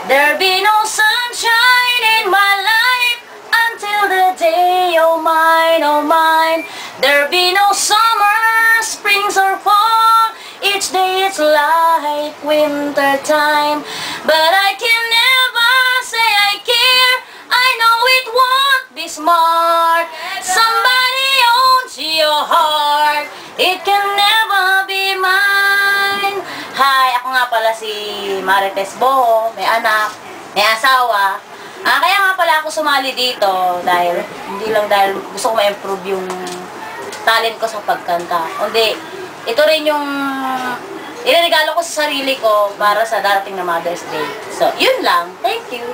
There be no sunshine in my life until the day, oh mine, oh mine. There be no summer, springs or fall. Each day it's like winter time. But I can never say I care. I know it won't be smart. Somebody owns your heart. It can never be mine. Hi, ako nga pala si Marites Boho. May anak, may asawa. Kaya nga pala ako sumali dito dahil hindi lang dahil gusto ko ma-improve yung talent ko sa pagkanta. Kundi, ito rin yung ireregalo ko sa sarili ko para sa darating na Mother's Day. So, yun lang. Thank you.